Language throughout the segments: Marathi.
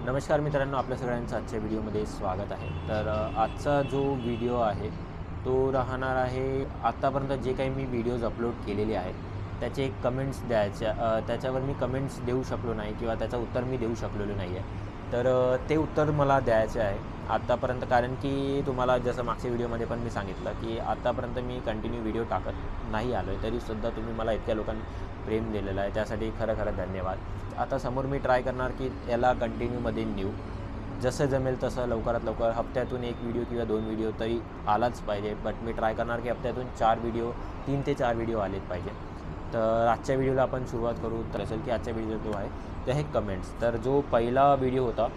नमस्कार मित्रांनो, आपल्या सगळ्यांचं आजच्या व्हिडिओमध्ये स्वागत आहे। तर आजचा जो व्हिडिओ आहे तो राहणार आहे आतापर्यंत जे काही मी व्हिडिओज अपलोड केलेले आहेत त्याचे कमेंट्स त्याच्यावर मी कमेंट्स देऊ शकलो नाही किंवा त्याचं उत्तर मी देऊ शकलेलो नाही आहे। तर ते उत्तर मला द्यायचे आहे आतापर्यंत, कारण की तुम्हाला जसं मागच्या व्हिडिओमध्ये पण मी सांगितलं की आतापर्यंत मी कंटिन्यू व्हिडिओ टाकत नाही आलो आहे, तरीसुद्धा तुम्ही मला इतक्या लोकांनी प्रेम दिलेलं आहे, त्यासाठी खरं खरं धन्यवाद। आता समोर मी ट्राय करणार की याला कंटिन्यूमध्ये नेऊ, जसं जमेल तसं लवकरात लवकर हप्त्यातून एक व्हिडिओ किंवा 2 व्हिडिओ तरी आलाच पाहिजे। बट मी ट्राय करणार की हप्त्यातून 3 ते 4 व्हिडिओ आलेच पाहिजे। तर आजच्या व्हिडिओला आपण सुरुवात करू। तर असेल की आजच्या व्हिडिओ जो आहे ते आहे कमेंट्स। तर जो पहिला व्हिडिओ होता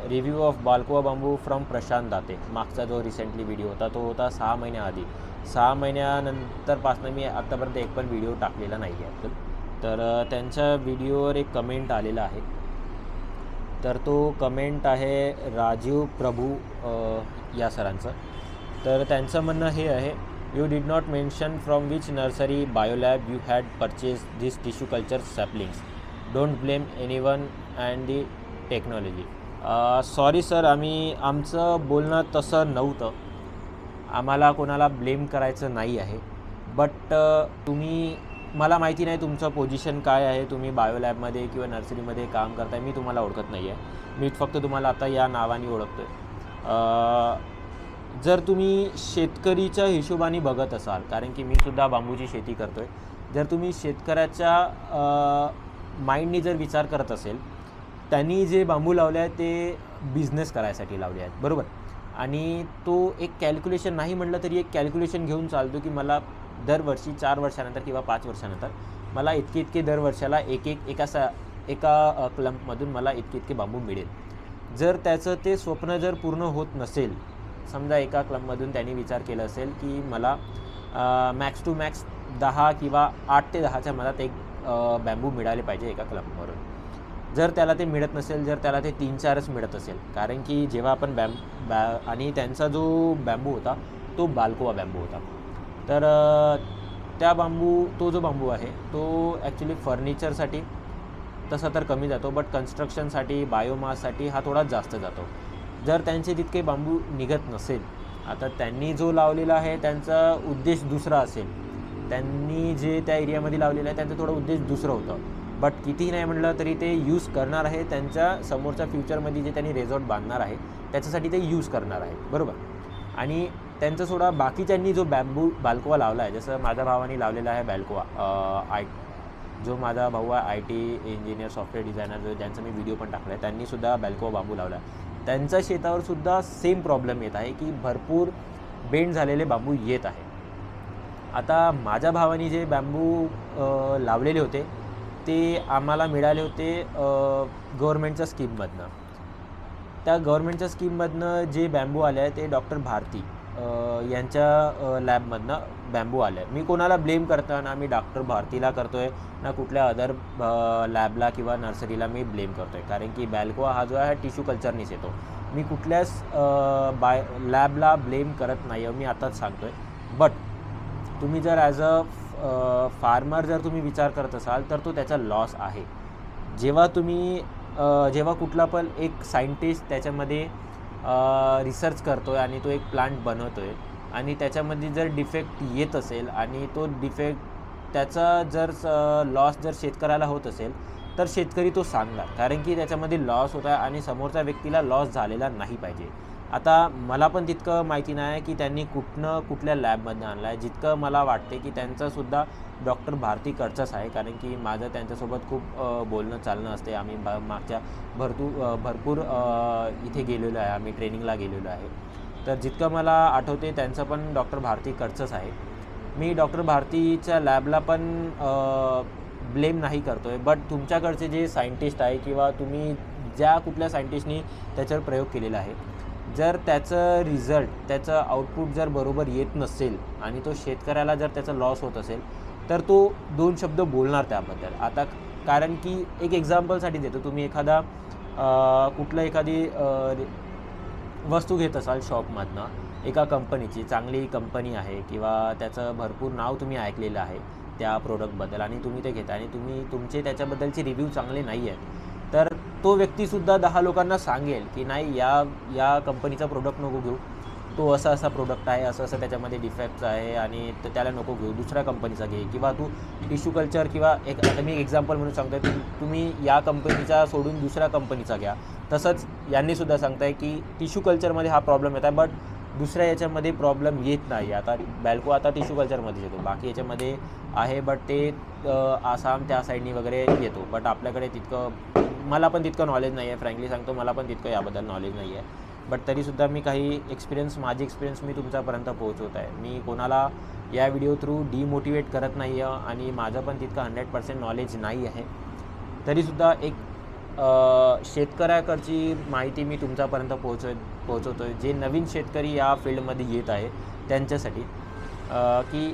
review of Balcooa bamboo from Prashant Date, मागचा जो रिसेंटली व्हिडिओ होता तो होता 6 महिन्याआधी। 6 महिन्यानंतरपासून मी आत्तापर्यंत एक पण व्हिडिओ टाकलेला नाही आहे। तर त्यांच्या व्हिडिओवर एक कमेंट आलेला आहे, तर तो कमेंट आहे राजीव प्रभू या सरांचं। तर त्यांचं म्हणणं हे आहे, you did not mention from which nursery Biolab you had purchase this tissue culture saplings, don't blame anyone and the technology. Sorry sir, आमचं बोलणं तसं नव्हतं, आम्हाला कोणाला ब्लेम करायचं नाही आहे। बट तुम्ही, मला माहिती नाही तुमचं पोझिशन काय आहे, तुम्ही बायोलॅबमध्ये किंवा नर्सरीमध्ये काम करताय, मी तुम्हाला ओळखत नाही आहे, मी फक्त तुम्हाला आता या नावाने ओळखतो आहे। जर तुम्ही शेतकरीच्या हिशोबाने बघत असाल, कारण की मी सुद्धा बांबूची शेती करतो आहे, जर तुम्ही शेतकऱ्याच्या माइंडनी जर विचार करत असेल, त्यांनी जे बांबू लावले आहे ते बिझनेस करायसाठी लावले आहेत, बरोबर। आणि तो एक कॅल्क्युलेशन नाही म्हटलं तरी एक कॅल्क्युलेशन घेऊन चालतो की मला दरवर्षी 4 वर्षानंतर किंवा 5 वर्षानंतर मला इतके दर वर्षाला एका क्लम्पमधून मला इतके बांबू मिळेल। जर त्याचं ते स्वप्न जर पूर्ण होत नसेल, समजा एका क्लम्पमधून त्यांनी विचार केला असेल की मला मॅक्स टू मॅक्स 10 किंवा 8 ते 10च्या मधात एक बॅम्बू मिळाले पाहिजे एका क्लम्पवरून। जर त्याला ते मिळत नसेल, जर त्याला ते 3-4च मिळत असेल, कारण की जेव्हा आपण आणि त्यांचा जो बॅम्बू होता तो बाल्कोआ बॅम्बू होता। तर तो जो बांबू आहे तो ॲक्च्युली फर्निचरसाठी तसा तर कमी जातो, बट कन्स्ट्रक्शनसाठी, बायोमाससाठी हा थोडा जास्त जातो। जर त्यांचे तितके बांबू निघत नसेल, आता त्यांनी जो लावलेला आहे त्यांचा उद्देश दुसरा असेल, त्यांनी जे त्या एरियामध्ये लावलेलं आहे त्यांचा थोडा उद्देश दुसरं होतं, बट कितीही नाही म्हटलं तरी ते यूज करणार आहे त्यांच्या समोरच्या फ्युचरमध्ये जे त्यांनी रिसॉर्ट बांधणार आहे त्याच्यासाठी ते यूज करणार आहे, बरोबर। आणि त्यांचं सोडा बाकीच्यांनी जो बाल्कोआ लावला आहे, जसं माझ्या भावाने लावलेला आहे बाल्कोआ, जो माझा भाऊ आहे IT इंजिनियर, सॉफ्टवेअर डिझायनर, जो ज्यांचा मी व्हिडिओ पण टाकला आहे, त्यांनीसुद्धा बाल्कोआ बांबू लावला आहे। त्यांच्या शेतावरसुद्धा सेम प्रॉब्लेम येत आहे की भरपूर बेंड झालेले बांबू येत आहे। आता माझ्या भावाने जे बांबू लावलेले होते ते आम्हाला मिळाले होते गव्हर्मेंटच्या स्कीममधनं। त्या गव्हर्मेंटच्या स्कीममधनं जे बॅम्बू आले आहे ते डॉक्टर भारती यांच्या लॅबमधनं बॅम्बू आले आहे। मी कोणाला ब्लेम करताना मी डॉक्टर भारतीला करतो आहे ना कुठल्या अदर लॅबला किंवा नर्सरीला मी ब्लेम करतो आहे, कारण की बाल्कोआ हा जो आहे टिश्यू कल्चरनीच येतो। मी कुठल्याच लॅबला ब्लेम करत नाही आहे, मी आताच सांगतो आहे। बट तुम्ही जर ॲज अ फार्मर जर तुम्ही विचार करत असाल तर तो त्याचा लॉस आहे। जेव्हा कुठला पण एक सायंटिस्ट त्याच्यामध्ये रिसर्च करतो आहे आणि तो एक प्लांट बनवतो आहे आणि त्याच्यामध्ये जर डिफेक्ट येत असेल आणि तो डिफेक्ट त्याचा जर लॉस जर शेतकऱ्याला होत असेल तर शेतकरी तो सांगणार, कारण की त्याच्यामध्ये लॉस होत आहे आणि समोरच्या व्यक्तीला लॉस झालेला नाही पाहिजे। आता मला पण तितकं माहिती नाही आहे की त्यांनी कुठल्या लॅबमधनं आणला आहे, जितकं मला वाटते की त्यांचंसुद्धा डॉक्टर भारतीकडचंच आहे, कारण की माझं त्यांच्यासोबत खूप बोलणं चालणं असते। आम्ही मागच्या भरपूर इथे गेलेलो आहे, आम्ही ट्रेनिंगला गेलेलो आहे। तर जितकं मला आठवते त्यांचं पण डॉक्टर भारतीकडचंच आहे। मी डॉक्टर भारतीच्या लॅबला पण ब्लेम नाही करतो आहे, बट तुमच्याकडचे जे सायंटिस्ट आहे किंवा तुम्ही ज्या कुठल्या सायंटिस्टनी त्याच्यावर प्रयोग केलेला आहे, जर त्याचं रिझल्ट, त्याचं आउटपुट जर बरोबर येत नसेल आणि तो शेतकऱ्याला जर त्याचा लॉस होत असेल तर तो 2 शब्द बोलणार त्याबद्दल। आता कारण की एक एक्झाम्पलसाठी देतो, तुम्ही एखादी वस्तू घेत असाल शॉपमधनं, एका कंपनीची, चांगली कंपनी आहे किंवा त्याचं भरपूर नाव तुम्ही ऐकलेलं आहे त्या प्रोडक्टबद्दल आणि तुम्ही ते घेता आणि तुमचे त्याच्याबद्दलचे रिव्ह्यू चांगले नाही आहेत, तर तो व्यक्तीसुद्धा 10 लोकांना सांगेल की नाही या कंपनीचा प्रोडक्ट नको घेऊ, तो असा प्रोडक्ट आहे, असं त्याच्यामध्ये डिफेक्ट्स आहे आणि त्याला नको घेऊ, दुसऱ्या कंपनीचा घे, किंवा तू टिश्यू कल्चर किंवा आता मी एक्झाम्पल म्हणून सांगतो आहे, तुम्ही या कंपनीचा सोडून दुसऱ्या कंपनीचा घ्या. तसंच यांनीसुद्धा सांगत आहे की टिश्यू कल्चरमध्ये हा प्रॉब्लेम येत आहे, बट दुसऱ्या याच्यामध्ये प्रॉब्लेम येत नाही. आता बॅल्को आता टिश्यू कल्चरमध्येच येतो, बाकी याच्यामध्ये आहे बट ते आसाम त्या साईडनी वगैरे येतो. बट आपल्याकडे मला पण तितकं नॉलेज नाही आहे, फ्रँकली सांगतो, मला पण तितकं याबद्दल नॉलेज नाही आहे. बट तरीसुद्धा मी काही माझी एक्सपिरियन्स मी तुमच्यापर्यंत पोहोचवत आहे. मी कोणाला या व्हिडिओ थ्रू डिमोटिवेट करत नाही आहे आणि माझं पण तितकं 100% नॉलेज नाही आहे. तरीसुद्धा एक शेतकऱ्याकडची माहिती मी तुमच्यापर्यंत पोहोचवतो आहे, जे नवीन शेतकरी या फील्डमध्ये येत आहे त्यांच्यासाठी, की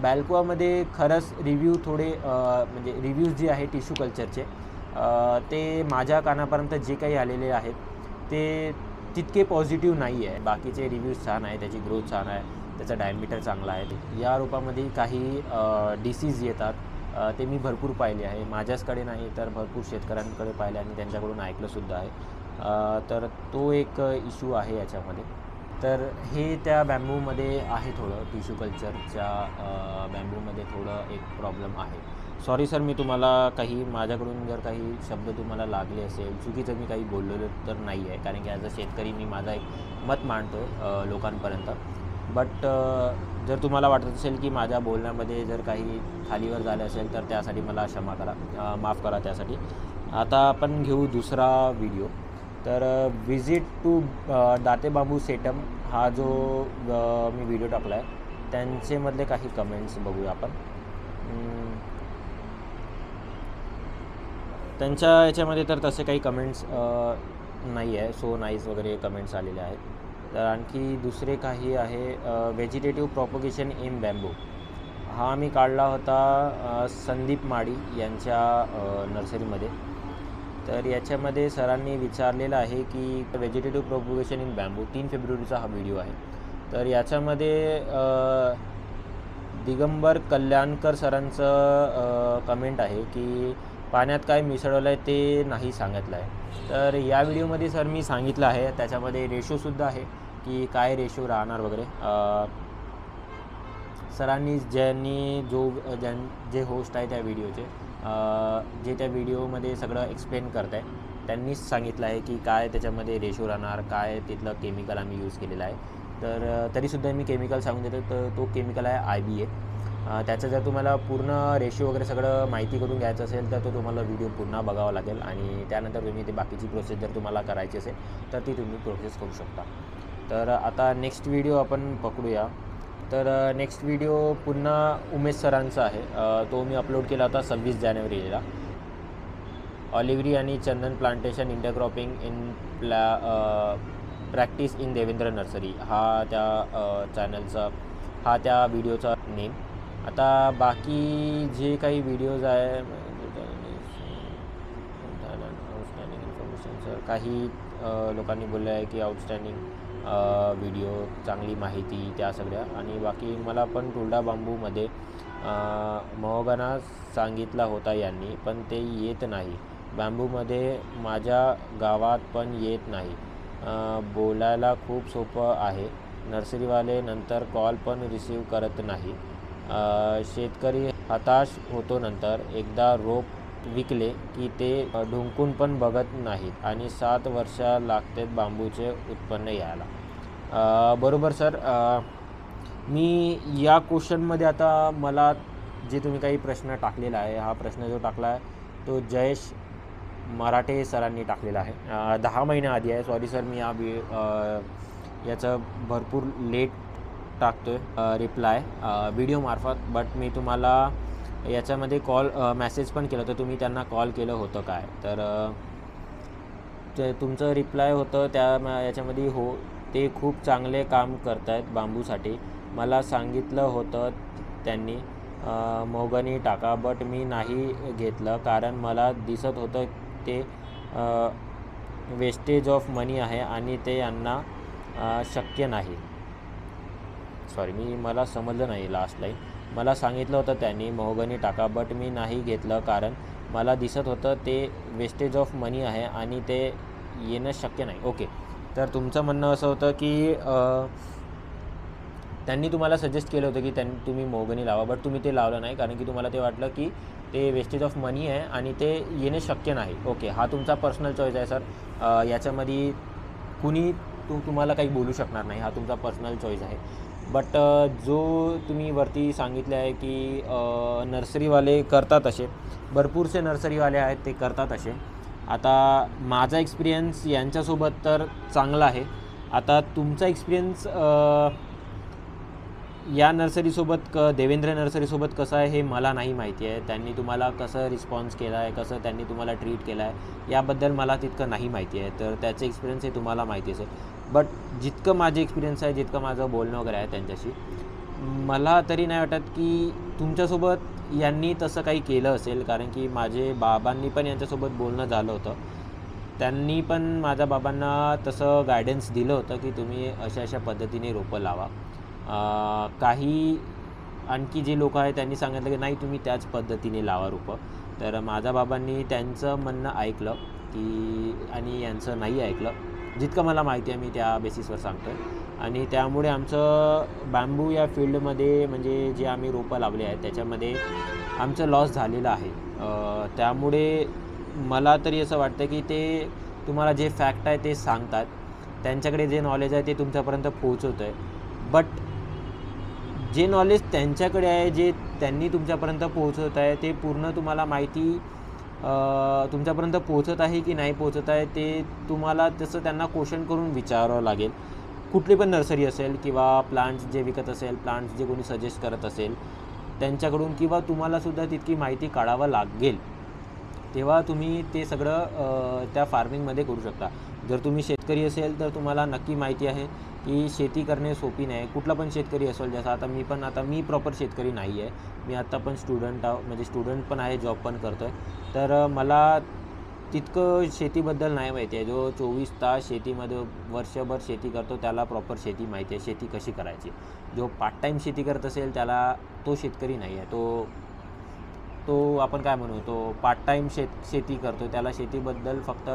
बॅल्कोमध्ये खरंच रिव्ह्यू थोडे म्हणजे रिव्ह्यूज जे आहे टिश्यू कल्चरचे ते माझ्या कानापर्यंत जे काही आलेले आहेत ते तितके पॉझिटिव्ह नाही आहे. बाकीचे रिव्ह्यूज छान आहे, त्याची ग्रोथ छान आहे, त्याचा डायमीटर चांगला आहे. या रोपामध्ये काही डिसीज येतात ते मी भरपूर पाहिले आहे, माझ्याचकडे नाही तर भरपूर शेतकऱ्यांकडे पाहिले आणि त्यांच्याकडून ऐकलंसुद्धा आहे. तर तो एक इश्यू आहे याच्यामध्ये. तर हे त्या बॅम्बूमध्ये आहे, थोडं टिश्यू कल्चरच्या बॅम्बूमध्ये थोडं एक प्रॉब्लेम आहे. सॉरी सर, मी तुम्हाला माझ्याकडून जर काही शब्द तुम्हाला लागले असेल, चुकीचं मी काही बोललेलं तर नाही आहे, कारण की ॲज अ शेतकरी मी माझा एक मत मांडतो आहे लोकांपर्यंत. बट जर तुम्हाला वाटत असेल की माझ्या बोलण्यामध्ये जर काही खालीवर झालं असेल तर त्यासाठी मला माफ करा त्यासाठी. आता आपण घेऊ दुसरा व्हिडिओ. तर विजिट टू दाते बांबू सेटम हा जो मी व्हिडिओ टाकला आहे त्यांचेमधले काही कमेंट्स बघूया आपण. त्यांच्या याच्यामध्ये तर तसे काही कमेंट्स नाही आहे, सो नाईस वगैरे कमेंट्स आलेले आहेत. तर आणखी दुसरे काही आहे, व्हेजिटेटिव्ह प्रॉपगेशन इन बॅम्बू हा मी काढला होता संदीप माडी यांच्या नर्सरीमध्ये. तर याच्यामध्ये सरांनी विचारलेलं आहे की व्हेजिटेटिव्ह प्रॉपगेशन इन बॅम्बू 3 फेब्रुवारीचा हा व्हिडिओ आहे. तर याच्यामध्ये दिगंबर कल्याणकर सरांचं कमेंट आहे की पाण्यात काय मिसळलं आहे ते नाही सांगितलं आहे. तर या व्हिडिओमध्ये सर मी सांगितलं आहे, त्याच्यामध्ये रेशोसुद्धा आहे की काय रेशो राहणार वगैरे. सरांनी जे होस्ट आहे त्या व्हिडिओचे जे त्या व्हिडिओमध्ये सगळं एक्सप्लेन करत आहे त्यांनीच सांगितलं आहे की काय त्याच्यामध्ये रेशो राहणार, काय तिथलं केमिकल आम्ही यूज केलेलं आहे. तर तरीसुद्धा मी केमिकल सांगून देतो. तर तो केमिकल आहे IBA. त्याचं जर तुम्हाला पूर्ण रेशो वगैरे सगळं माहिती करून घ्यायचं असेल तर तो तुम्हाला व्हिडिओ पुन्हा बघावा लागेल आणि त्यानंतर तुम्ही ते बाकीची प्रोसेस जर तुम्हाला करायची असेल तर ती तुम्ही प्रोसेस करू शकता. तर आता नेक्स्ट व्हिडिओ आपण पकडूया. तर नेक्स्ट व्हिडिओ पुन्हा उमेश सरांचा आहे. तो मी अपलोड केला होता 26 जानेवारीला. ऑलिव्हरी आणि चंदन plantation intercropping in practice in Devendra nursery हा त्या चॅनलचा त्या व्हिडिओचा नेम. आता बाकी जे काही व्हिडिओज आहे आउटस्टँडिंग इन्फॉर्मेशन सर काही लोकांनी बोललं आहे की आउटस्टँडिंग व्हिडिओ, चांगली माहिती त्या सगळ्या. आणि बाकी मला पण टुलडा बांबूमध्ये महोगना सांगितला होता यांनी, पण ते येत नाही. बांबूमध्ये माझ्या गावात पण येत नाही. बोलायला खूप सोपं आहे. नर्सरीवाले नंतर कॉल पण रिसीव करत नाही. शेतकरी हताश होतो. नंतर एकदा रोप विकले की ते ढुंकून पण बघत नाहीत आणि 7 वर्ष लागतात बांबूचे उत्पन्न यायला. बरोबर सर. मी या क्वेश्चनमध्ये आता मला जे तुम्ही काही प्रश्न टाकलेला आहे, हा प्रश्न जो टाकला आहे तो जयेश मराठे सरांनी टाकलेला आहे. 10 महिन्याआधी आहे. सॉरी सर, मी याचं भरपूर लेट टाकतो आहे रिप्लाय व्हिडिओमार्फत. बट मी तुम्हाला याच्यामध्ये मेसेज पण केलं, तर तुम्ही त्यांना कॉल केलं होतं काय, तर तुमचं रिप्लाय होतं याच्यामध्ये हो, ते खूप चांगले काम करत आहेत बांबूसाठी. मला सांगितलं होतं त्यांनी मोगनी टाका, बट मी नाही घेतलं कारण मला दिसत होतं ते वेस्टेज ऑफ मनी आहे आणि ते यांना शक्य नाही. सॉरी, मला समजलं नाही लास्ट लाईन. मला सांगितलं होतं त्यांनी मोगनी टाका, बट मी नाही घेतलं कारण मला दिसत होतं ते वेस्टेज ऑफ मनी आहे आणि ते येणं शक्य नाही. ओके, तर तुमचं म्हणणं असं होतं की त्यांनी तुम्हाला सजेस्ट केलं होतं की तुम्ही मोहगनी लावा, बट तुम्ही ते लावलं नाही कारण की तुम्हाला ते वाटलं की ते वेस्टेज ऑफ मनी आहे आणि ते येणे शक्य नाही. ओके, हा तुमचा पर्सनल चॉईस आहे सर. याच्यामध्ये कुणी तुम्हाला काही बोलू शकणार नाही. हा तुमचा पर्सनल चॉईस आहे. बट जो तुम्ही वरती सांगितले आहे की नर्सरीवाले करतात असे, भरपूरसे नर्सरीवाले आहेत ते करतात असे. आता माझा एक्सपिरियन्स यांच्यासोबत तर चांगला आहे. आता तुमचा एक्सपिरियन्स या नर्सरीसोबत देवेंद्र नर्सरीसोबत कसं आहे हे मला नाही माहिती आहे. त्यांनी तुम्हाला कसं रिस्पॉन्स केला आहे, कसं त्यांनी तुम्हाला ट्रीट केलं आहे याबद्दल मला तितकं नाही माहिती आहे. तर त्याचं एक्सपिरियन्स हे तुम्हाला माहिती असेल. बट जितकं माझे एक्सपिरियन्स आहे, जितकं माझं बोलणं वगैरे आहे त्यांच्याशी, मला तरी नाही वाटत की तुमच्यासोबत यांनी तसं काही केलं असेल. कारण की माझे बाबांनी पण यांच्यासोबत बोलणं झालं होतं. त्यांनी पण माझ्या बाबांना तसं गायडन्स दिलं होतं की तुम्ही अशा अशा पद्धतीने रोपं लावा. काही आणखी जे लोक आहेत त्यांनी सांगितलं की नाही तुम्ही त्याच पद्धतीने लावा रोपं. तर माझ्या बाबांनी त्यांचं म्हणणं ऐकलं की आणि यांचं नाही ऐकलं. जितकं मला माहिती आहे मी त्या बेसिसवर सांगतो आहे. आणि त्यामुळे आमचं बांबू या फील्डमध्ये म्हणजे जे आम्ही रोपं लावले आहेत त्याच्यामध्ये आमचं लॉस झालेलं आहे. त्यामुळे मला तरी असं वाटतं की ते तुम्हाला जे फॅक्ट आहे ते सांगतात, त्यांच्याकडे जे नॉलेज आहे ते तुमच्यापर्यंत पोहोचवतं आहे. बट जे नॉलेज त्यांच्याकडे आहे, जे त्यांनी तुमच्यापर्यंत पोहोचवत आहे ते पूर्ण तुम्हाला माहिती तुमच्यापर्यंत पोहोचत आहे की नाही पोहोचत आहे ते तुम्हाला तसं त्यांना क्वेश्चन करून विचारावं लागेल. कुठली पण नर्सरी असेल किंवा प्लांट्स जे विकत असेल, प्लांट्स जे कोणी सजेस्ट करत असेल त्यांच्याकडून, किंवा तुम्हालासुद्धा तितकी माहिती काढावं लागेल. तेव्हा तुम्ही ते सगळं त्या फार्मिंगमध्ये करू शकता. जर तुम्ही शेतकरी असेल तर तुम्हाला नक्की माहिती आहे की शेती करणे सोपी नाही. कुठला पण शेतकरी असेल, जसं आता मी प्रॉपर शेतकरी नाही आहे. मी आत्ता पण म्हणजे स्टुडंट पण आहे, जॉब पण करतो आहे. तर मला तितकं शेतीबद्दल नाही माहिती आहे. जो 24 तास शेतीमध्ये वर्षभर शेती करतो त्याला प्रॉपर शेती माहिती आहे, शेती कशी करायची. जो पार्ट टाईम शेती करत असेल त्याला तो शेतकरी नाही आहे. तो आपण काय म्हणू, तो पार्ट टाईम शेती करतो त्याला शेतीबद्दल फक्त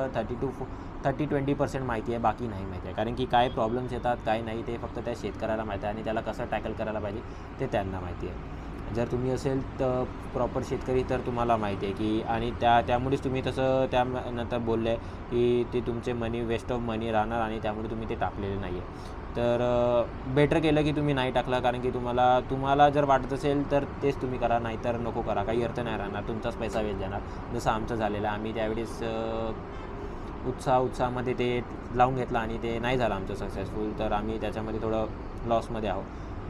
30-20% माहिती आहे, बाकी नाही माहिती आहे. कारण की काय प्रॉब्लेम्स येतात काय नाही ते फक्त त्या शेतकऱ्याला माहिती आहे आणि त्याला कसं टॅकल करायला पाहिजे ते त्यांना माहिती आहे. जर तुम्ही असेल तर प्रॉपर शेतकरी तर तुम्हाला माहिती आहे की, आणि त्यामुळेच तुम्ही तसं त्यानंतर बोलले की ते तुमचे मनी वेस्ट ऑफ मनी राहणार आणि त्यामुळे तुम्ही ते टाकलेले नाही आहे. तर बेटर केलं की तुम्ही नाही टाकलं. कारण की तुम्हाला जर वाटत असेल तर तेच तुम्ही करा, नाहीतर नको करा. काही अर्थ नाही राहणार, तुमचाच पैसा वेस्ट जाणार. जसं आमचं झालेलं आहे. आम्ही त्यावेळेस उत्साहामध्ये ते लावून घेतलं आणि ते नाही झालं आमचं सक्सेसफुल. तर आम्ही त्याच्यामध्ये थोडं लॉसमध्ये आहोत.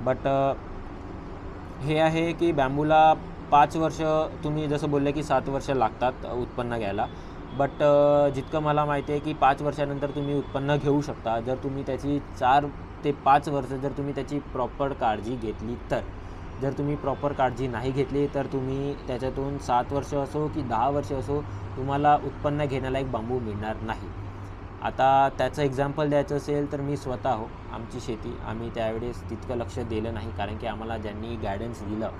बट हे आहे की बॅम्बूला 5 वर्ष, तुम्ही जसं बोलले की 7 वर्ष लागतात उत्पन्न घ्यायला. बट जितकं मला माहिती आहे की 5 वर्षानंतर तुम्ही उत्पन्न घेऊ शकता, जर तुम्ही त्याची 4 ते 5 वर्ष जर तुम्ही त्याची प्रॉपर काळजी घेतली तर. जर तुम्ही प्रॉपर काळजी नाही घेतली तर तुम्ही त्याच्यातून 7 वर्ष असो की 10 वर्ष असो तुम्हाला उत्पन्न घेण्याला एक बांबू मिळणार नाही. आता त्याचं एक्झाम्पल द्यायचं असेल तर मी स्वतः आमची शेती आम्ही त्यावेळेस तितकं लक्ष दिलं नाही. कारण की आम्हाला ज्यांनी गायडन्स दिलं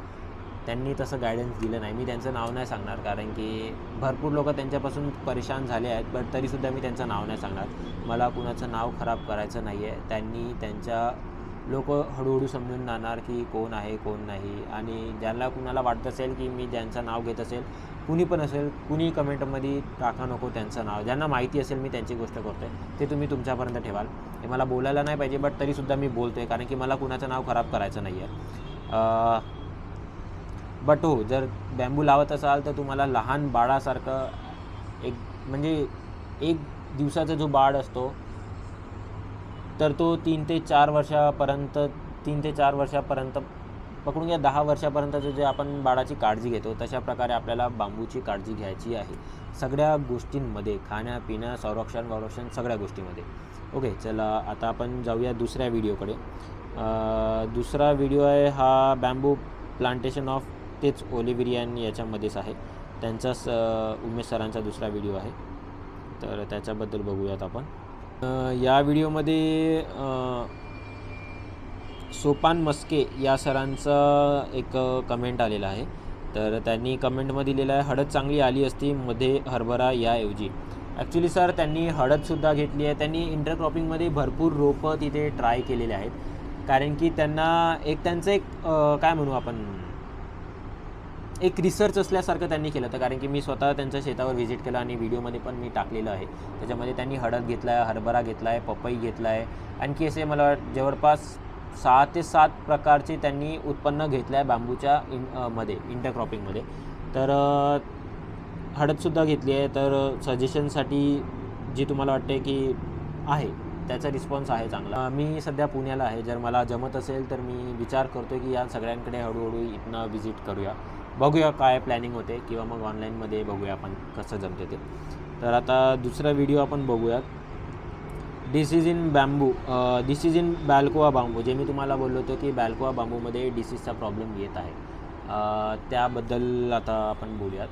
त्यांनी तसं गायडन्स दिलं नाही. मी त्यांचं नाव नाही सांगणार कारण की भरपूर लोक त्यांच्यापासून परेशान झाले आहेत. बट तरीसुद्धा मी त्यांचं नाव नाही सांगणार. मला कुणाचं नाव खराब करायचं नाही आहे. त्यांनी त्यांच्या लोक हळूहळू समजून जाणार की कोण आहे कोण नाही. आणि ज्यांना कुणाला वाटत असेल की मी ज्यांचं नाव घेत असेल, कुणी पण असेल, कुणी कमेंटमध्ये टाका नको त्यांचं नाव. ज्यांना माहिती असेल मी त्यांची गोष्ट करतो आहे ते तुम्ही तुमच्यापर्यंत ठेवाल. हे मला बोलायला नाही पाहिजे बट तरीसुद्धा मी बोलतो आहे कारण की मला कुणाचं नाव खराब करायचं नाही आहे. बट हो, जर बॅम्बू लावत असाल तर तुम्हाला लहान बाळासारखं म्हणजे एक दिवसाचा जो बाळ असतो तर तो 3 ते 4 वर्षापर्यंत पकडून घ्या, 10 वर्षापर्यंतचं जे आपण बाळाची काळजी घेतो तशा प्रकारे आपल्याला बांबूची काळजी घ्यायची आहे. सगळ्या गोष्टींमध्ये, खाण्यापिण्या, संरक्षण सगळ्या गोष्टींमध्ये. ओके, चला आता आपण जाऊया दुसऱ्या व्हिडिओकडे. दुसरा व्हिडिओ आहे हा बॅम्बू प्लांटेशन ऑफ तेच ओलिव्हिरियन याच्यामध्येच आहे. त्यांचाच उमेश सरांचा दुसरा व्हिडिओ आहे. तर त्याच्याबद्दल बघूयात आपण. या व्हिडिओमध्ये सोपान मस्के या सरांचा एक कमेंट आलेला आहे. तर त्यांनी कमेंटमध्ये लिहिलं आहे, हळद चांगली आली असती मध्ये हरभरा याऐवजी. ॲक्च्युली सर त्यांनी हळदसुद्धा घेतली आहे. त्यांनी इंटरक्रॉपिंगमध्ये भरपूर रोपं तिथे ट्राय केलेले आहेत. कारण की त्यांना त्यांचं एक काय म्हणू आपण, एक रिसर्च असल्यासारखं त्यांनी केलं होतं. कारण की मी स्वतः त्यांच्या शेतावर व्हिजिट केलं आणि व्हिडिओमध्ये पण मी टाकलेलं आहे. त्याच्यामध्ये त्यांनी हळद घेतला आहे, हरभरा घेतला आहे, पपई घेतला आहे. आणखी असे मला जवळपास 6 ते 7 प्रकारचे त्यांनी उत्पन्न घेतलं आहे बांबूच्या मध्ये इंटरक्रॉपिंगमध्ये. तर हळदसुद्धा घेतली आहे. तर सजेशनसाठी जी तुम्हाला वाटते की आहे, त्याचा रिस्पॉन्स आहे चांगला. मी सध्या पुण्याला आहे. जर मला जमत असेल तर मी विचार करतो की या सगळ्यांकडे हळूहळू इथनं व्हिजिट करूया, बघूया काय प्लॅनिंग होते, किंवा मग ऑनलाईनमध्ये बघूया आपण कसं जमते ते. तर आता दुसरा व्हिडिओ आपण बघूयात. डिसीज इन बॅल्कोआ बांबू. जे मी तुम्हाला बोललो होतो की बॅल्कोआ बांबूमध्ये डिसीजचा प्रॉब्लेम येत आहे, त्याबद्दल आता आपण बोलूयात.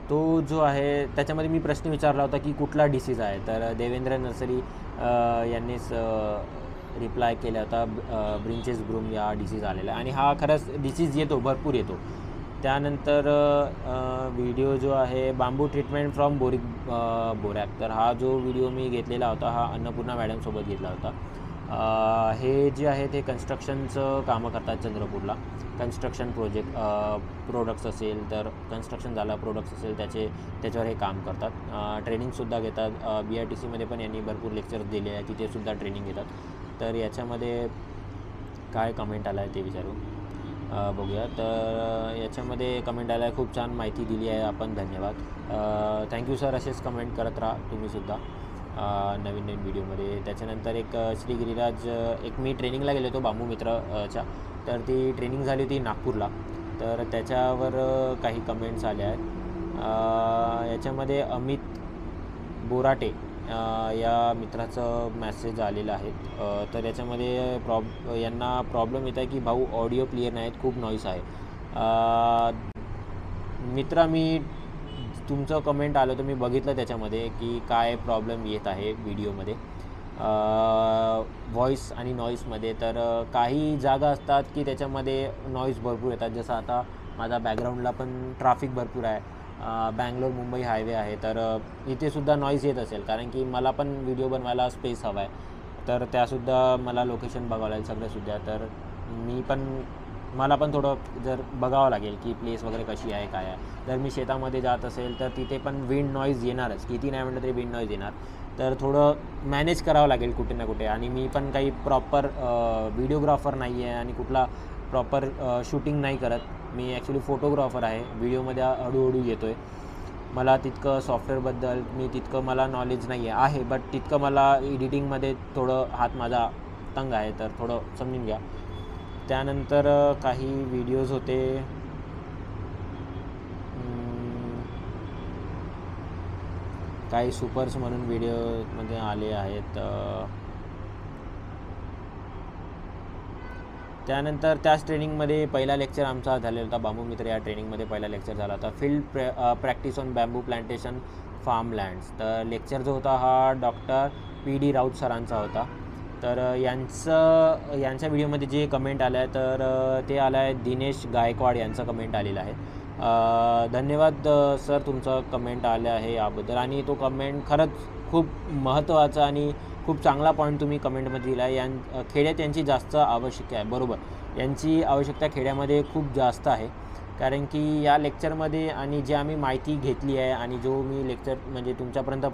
तो जो आहे त्याच्यामध्ये मी प्रश्न विचारला होता की कुठला डिसीज आहे. तर देवेंद्र नर्सरी यांनीच रिप्लाय केला होता, ब्रिंचेस ब्रूम या डिसीज आलेला आहे. आणि हा खरंच डिसीज येतो, भरपूर येतो. त्यानंतर व्हिडिओ जो आहे बांबू ट्रीटमेंट फ्रॉम बोरॅक. तर हा जो व्हिडिओ मी घेतलेला होता, हा अन्नपूर्णा मॅडमसोबत घेतला होता. हे जे आहे ते कन्स्ट्रक्शनचं कामं करतात चंद्रपूरला. कन्स्ट्रक्शन प्रोडक्ट्स असेल, तर कन्स्ट्रक्शन झालं, प्रोडक्ट्स असेल त्याच्यावर हे काम करतात. ट्रेनिंगसुद्धा घेतात. BRTCमध्ये पण यांनी भरपूर लेक्चर्स दिले आहे, तिथेसुद्धा ट्रेनिंग घेतात. तर याच्यामध्ये काय कमेंट आला आहे ते विचारू, बघूया. तर याच्यामध्ये कमेंट आला आहे, खूप छान माहिती दिली आहे आपण, धन्यवाद. Thank you sir. असेच कमेंट करत राहा तुम्हीसुद्धा नवीन नवीन व्हिडिओमध्ये. त्याच्यानंतर एक श्री गिरिराज, एक मी ट्रेनिंगला गेलो होतो बांबू मित्रच्या. तर ती ट्रेनिंग झाली होती नागपूरला. तर त्याच्यावर काही कमेंट्स आल्या आहेत. याच्यामध्ये अमित बोराटे या मित्राचं मेसेज आलेलं आहे. तर याच्यामध्ये यांना प्रॉब्लेम येत आहे की भाऊ ऑडिओ क्लिअर नाही आहेत, खूप नॉईस आहे. मित्रा, मी तुमचं कमेंट आलं तर मी बघितलं त्याच्यामध्ये की काय प्रॉब्लेम येत आहे व्हिडिओमध्ये, व्हॉईस आणि नॉईसमध्ये. तर काही जागा असतात की त्याच्यामध्ये नॉईस भरपूर येतात. जसं आता माझा बॅकग्राऊंडला पण ट्रॅफिक भरपूर आहे, बँगलोर मुंबई हायवे आहे. तर इथेसुद्धा नॉईज येत असेल, कारण की मला पण व्हिडिओ बनवायला स्पेस हवा आहे. तर त्यासुद्धा मला लोकेशन बघावं लागेल सगळंसुद्धा. तर मला पण थोडं जर बघावं लागेल की प्लेस वगैरे कशी आहे, काय आहे. जर मी शेतामध्ये जात असेल तर तिथे पण विंड नॉईज येणारच, किती नाही म्हटलं तरी विंड नॉईज येणार. तर थोडं मॅनेज करावं लागेल कुठे ना कुठे. आणि मी पण काही प्रॉपर व्हिडिओग्राफर नाही आहे आणि कुठला प्रॉपर शूटिंग नाही करत. मी ॲक्च्युली फोटोग्राफर आहे. व्हिडिओमध्ये हळूहळू येतो आहे. मला तितकं सॉफ्टवेअरबद्दल तितकं मला नॉलेज नाही आहे, बट तितकं मला एडिटिंगमध्ये थोडं हात माझा तंग आहे. तर थोडं समजून घ्या. त्यानंतर काही व्हिडिओज होते, काही सुपर्स म्हणून व्हिडिओमध्ये आले आहेत. त्यानंतर त्याच ट्रेनिंगमध्ये पहिला लेक्चर आमचा झालेला होता. बांबू मित्र या ट्रेनिंगमध्ये पहिला लेक्चर झाला होता, field practice on bamboo plantation farmlands. तर लेक्चर जो होता हा डॉक्टर PD राऊत सरांचा होता. तर यांच्या व्हिडिओमध्ये जे कमेंट आलं आहे, तर ते आलं आहे दिनेश गायकवाड यांचं कमेंट आलेलं आहे. धन्यवाद सर, तुमचं कमेंट आलं आहे याबद्दल. आणि तो कमेंट खरंच खूप महत्त्वाचा आणि खूप चांगला पॉईंट तुम्ही कमेंटमध्ये दिला आहे. खेड्यात यांची जास्त आवश्यकता आहे. बरोबर, यांची आवश्यकता खेड्यामध्ये खूप जास्त आहे. कारण की या लेक्चरमध्ये आणि जे आम्ही माहिती घेतली आहे आणि जो मी लेक्चर म्हणजे तुमच्यापर्यंत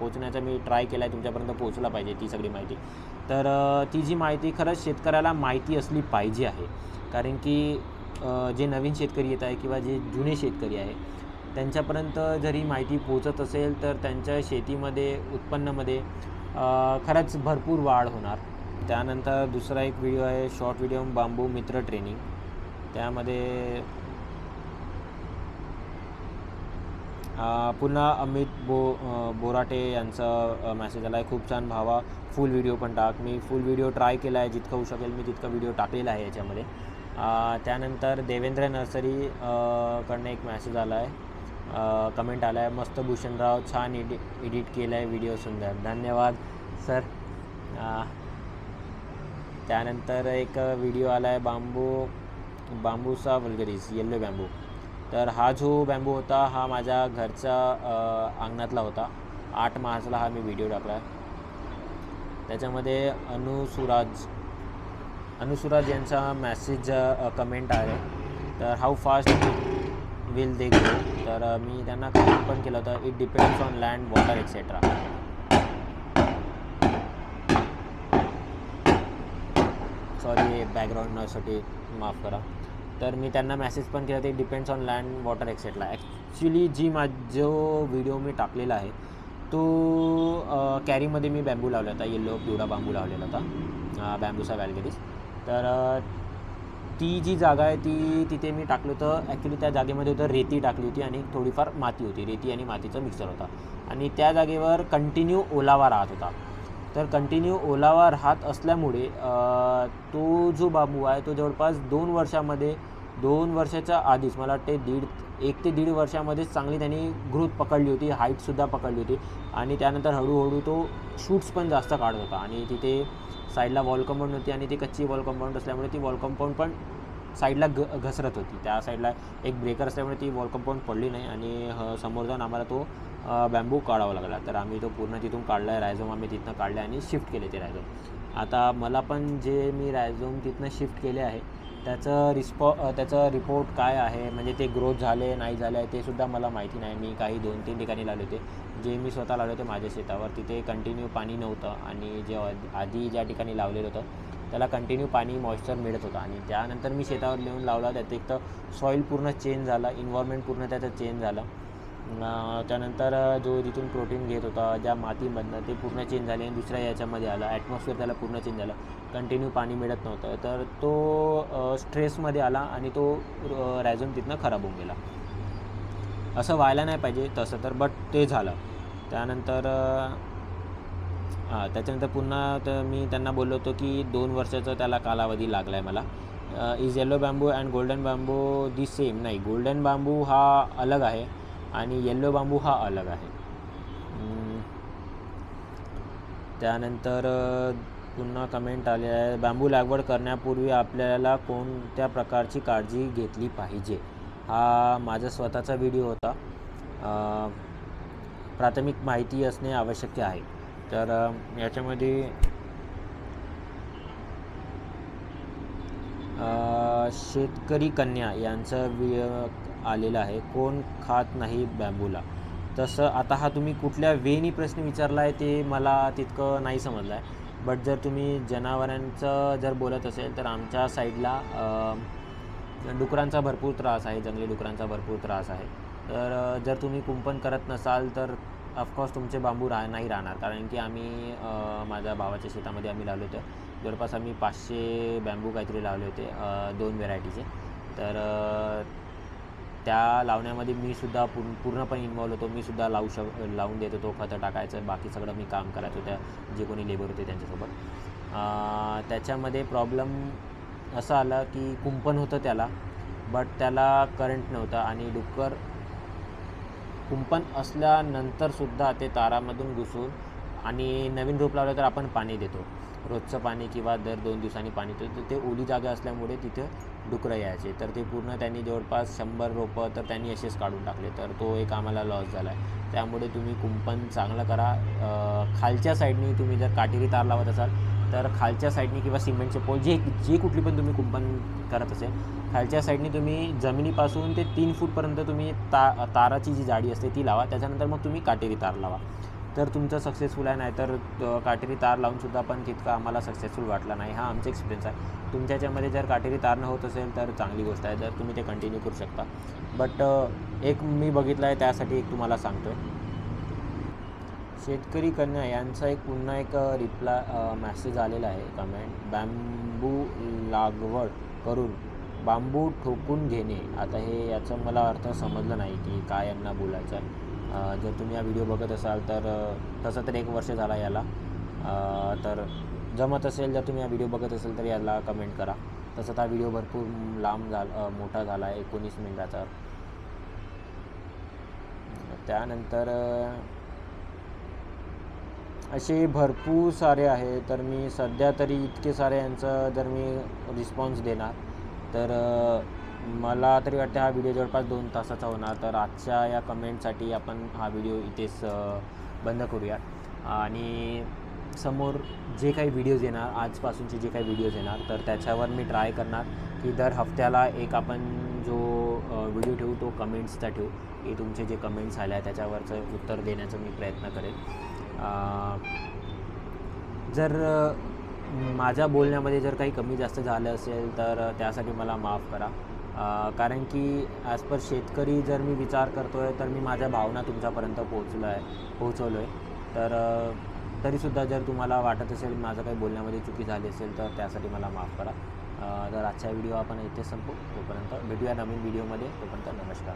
पोचण्याचा मी ट्राय केला आहे, तुमच्यापर्यंत पोचला पाहिजे ती सगळी माहिती. तर ती जी माहिती खरंच शेतकऱ्याला माहिती असली पाहिजे आहे. कारण की जे नवीन शेतकरी येत आहे किंवा जे जुने शेतकरी आहे, त्यांच्यापर्यंत जर ही माहिती पोचत असेल तर त्यांच्या शेतीमध्ये, उत्पन्नामध्ये खरंच भरपूर वाढ होणार. त्यानंतर दुसरा एक व्हिडिओ आहे, शॉर्ट व्हिडिओ बांबू मित्र ट्रेनिंग. त्यामध्ये पुन्हा अमित बोराटे यांचा मेसेज आला आहे, खूप छान भावा, फुल व्हिडिओ पण टाक. मी फुल व्हिडिओ ट्राय केला आहे, जितकं होऊ शकेल मी तितका व्हिडिओ टाकलेला आहे याच्यामध्ये. त्यानंतर देवेंद्र नर्सरी कडनं एक मेसेज आला आहे, कमेंट आला आहे, मस्त भूषणराव, छान एडिट केलं आहे व्हिडिओ, सुंदर, धन्यवाद सर. त्यानंतर एक व्हिडिओ आला आहे, बांबू बांबूसा वल्गरिस येल्लो बॅम्बू. तर हा जो बॅम्बू होता हा माझ्या घरच्या अंगणातला होता. 8 मार्चला हा मी व्हिडिओ टाकला आहे. त्याच्यामध्ये अनुसुराज यांचा मेसेज कमेंट आहे. तर how fast will they grow. तर मी त्यांना कमेंट पण केलं होतं, it depends on land, water etcetera. Sorry background नॉईजसाठी माफ करा. तर मी त्यांना मेसेज पण केला, ते depends on land, water etcetera. Actually जो व्हिडिओ मी टाकलेला आहे तो कॅरीमध्ये मी बॅम्बू लावला होता, येल्लो पिवळा बांबू लावलेला होता, बॅम्बूसा वल्गरिस. तर ती जी जागा आहे तिथे मी टाकलं होतं. ॲक्च्युली त्या जागेमध्ये होतं रेती टाकली होती आणि थोडीफार माती होती. रेती आणि मातीचं मिक्सर होता आणि त्या जागेवर कंटिन्यू ओलावा राहत होता. तर कंटिन्यू ओलावा राहत असल्यामुळे तो जो बांबू आहे तो जवळपास 2 वर्षाच्या आधीच, मला वाटते 1 ते 1.5 वर्षामध्येच चांगली त्यांनी ग्रोथ पकडली होती, हाईटसुद्धा पकडली होती. आणि त्यानंतर हळूहळू तो शूट्स पण जास्त काढत होता. आणि तिथे साईडला वॉल कंपाऊंड होती आणि ती कच्ची वॉल कंपाऊंड असल्यामुळे ती वॉल कंपाऊंड पण साईडला घसरत होती. त्या साईडला एक ब्रेकर असल्यामुळे ती वॉल कंपाऊंड पडली नाही आणि समोर जाऊन आम्हाला तो बॅम्बू काढावा लागला. तर आम्ही तो पूर्ण तिथून काढला आहे. रायझोम आम्ही तिथनं काढले आणि शिफ्ट केले ते रायझोम. आता मला पण जे मी रायझोम तिथनं शिफ्ट केले आहे त्याचं रिपोर्ट काय आहे, म्हणजे ते ग्रोथ झाले नाही झाले आहे ते सुद्धा मला माहिती नाही. मी काही 2-3 ठिकाणी लावले होते. जे मी स्वतः लावले होते माझ्या शेतावर, तिथे कंटिन्यू पाणी नव्हतं आणि जे आधी ज्या ठिकाणी लावलेलं होतं त्याला कंटिन्यू पाणी मॉइश्चर मिळत होतं. आणि त्यानंतर मी शेतावर नेऊन लावला, त्यात एक तर सॉईल पूर्ण चेंज झालं, इन्व्हायरमेंट पूर्ण त्याचं चेंज झालं. त्यानंतर जो जिथून प्रोटीन घेत होता ज्या मातीमधनं ते पूर्ण चेंज झाले आणि दुसऱ्या याच्यामध्ये आला. ॲटमॉस्फिअर त्याला पूर्ण चेंज झालं. कंटिन्यू पाणी मिळत नव्हतं. तर तो स्ट्रेसमध्ये आला आणि तो रायझोम तिथनं खराब होऊन गेला. असं व्हायला नाही पाहिजे तसं तर, बट ते झालं. त्यानंतर त्याच्यानंतर पुन्हा तर मी त्यांना बोललो होतो की 2 वर्षाचा त्याला कालावधी लागला आहे मला. Is yellow bamboo and golden bamboo the same? नाही, गोल्डन बांबू हा अलग आहे आणि येल्लो बांबू हा अलग आहे. त्यानंतर पुन्हा कमेंट आले आहे, बांबू लागवड करण्यापूर्वी आपल्याला कोणत्या प्रकारची काळजी घेतली पाहिजे? हा माझा स्वतःचा व्हिडिओ होता. प्राथमिक माहिती असणे आवश्यक आहे. तर याच्यामध्ये शेतकरी कन्या यांचं आलेलं आहे, कोण खात नाही बॅम्बूला. तसं आता हा तुम्ही कुठल्या वेनी प्रश्न विचारला आहे ते मला तितकं नाही समजलं आहे. बट जर तुम्ही जनावरांचं जर बोलत असेल तर आमच्या साईडला डुकरांचा भरपूर त्रास आहे, जंगली डुकरांचा भरपूर त्रास आहे. तर जर तुम्ही कुंपण करत नसाल तर ऑफकोर्स तुमचे बांबू नाही राहणार. कारण की आम्ही माझ्या भावाच्या शेतामध्ये आम्ही लावले होते, जवळपास आम्ही 500 बॅम्बू काहीतरी लावले होते, 2 व्हेरायटीचे. तर त्या लावण्यामध्ये मी सुद्धा पूर्णपणे इन्वॉल्व होतो. मी सुद्धा लावून देत होतो, खतं टाकायचं, बाकी सगळं मी काम करायचो त्या जे कोणी लेबर होते त्यांच्यासोबत. त्याच्यामध्ये प्रॉब्लेम असा आला की कुंपण होतं त्याला, बट त्याला करंट नव्हता आणि डुक्कर कुंपण असल्यानंतरसुद्धा ते तारामधून घुसून आणि नवीन रोप लावलं तर आपण पाणी देतो, रोजचं पाणी किंवा दर 2 दिवसांनी पाणी देतो. तर ते ओली जागा असल्यामुळे तिथे डुकरं यायचे. तर ते पूर्ण त्यांनी जवळपास 100 रोपं तर त्यांनी असेच काढून टाकले. तर तो एक आम्हाला लॉस झाला आहे. त्यामुळे तुम्ही कुंपण चांगलं करा. खालच्या साईडनी तुम्ही जर काटेरी तार लावत असाल तर खालच्या साईडनी किंवा सिमेंटचे पोल जे कुठली पण तुम्ही कुंपण करत असेल, खालच्या साईडनी तुम्ही जमिनीपासून ते 3 फूटपर्यंत तुम्ही ताराची जी जाडी असते ती लावा. त्याच्यानंतर मग तुम्ही काटेरी तार लावा, तर तुमचं सक्सेसफुल आहे. नाहीतर काटेरी तार लावूनसुद्धा पण तितका आम्हाला सक्सेसफुल वाटला नाही. हा आमचा एक्सपिरियन्स आहे. तुमच्या याच्यामध्ये जर काटेरी तार न होत असेल तर चांगली गोष्ट आहे, तर तुम्ही ते कंटिन्यू करू शकता. बट एक मी बघितलं आहे त्यासाठी एक तुम्हाला सांगतो आहे. शेतकरी कन्या यांचा पुन्हा एक मेसेज आलेला आहे, कमेंट, बांबू लागवड करून बांबू ठोकून घेणे. आता याचं मला अर्थ समजलं नाही की काय यांना बोलायचं आहे. जर तुम्ही हा व्हिडिओ बघत असाल तर तसं तर 1 वर्ष झाला याला, तर जमत असेल, जर तुम्ही हा व्हिडिओ बघत असेल तर याला कमेंट करा. तसं हा व्हिडिओ भरपूर मोठा झाला आहे, 19 मिनिटाचा. त्यानंतर असे भरपूर सारे आहे, तर मी सध्या तरी इतके सारे यांचं जर मी रिस्पॉन्स देणार तर मला तरी वाटतं हा व्हिडिओ जवळपास 2 तासाचा होणार. तर आजच्या या कमेंटसाठी आपण हा व्हिडिओ इथेच बंद करूया. आणि समोर जे काही व्हिडिओज येणार, आजपासूनचे जे काही व्हिडिओज येणार, तर त्याच्यावर मी ट्राय करणार की दर हफ्त्याला एक आपण जो व्हिडिओ ठेवू तो कमेंट्सचा ठेवू, की तुमचे जे कमेंट्स आले आहे त्याच्यावरचं उत्तर देण्याचा मी प्रयत्न करेन. जर माझ्या बोलण्यामध्ये जर काही कमी जास्त झालं असेल तर त्यासाठी मला माफ करा. कारण की ॲज पर शेतकरी जर मी विचार करतो आहे तर मी माझ्या भावना तुमच्यापर्यंत पोहोचवलो आहे. तर तरीसुद्धा जर तुम्हाला वाटत असेल माझं काही बोलण्यामध्ये चुकी झाली असेल तर त्यासाठी मला माफ करा. तर आजचा व्हिडिओ आपण इथे संपवू. तोपर्यंत भेटूया नवीन व्हिडिओमध्ये. तोपर्यंत नमस्कार.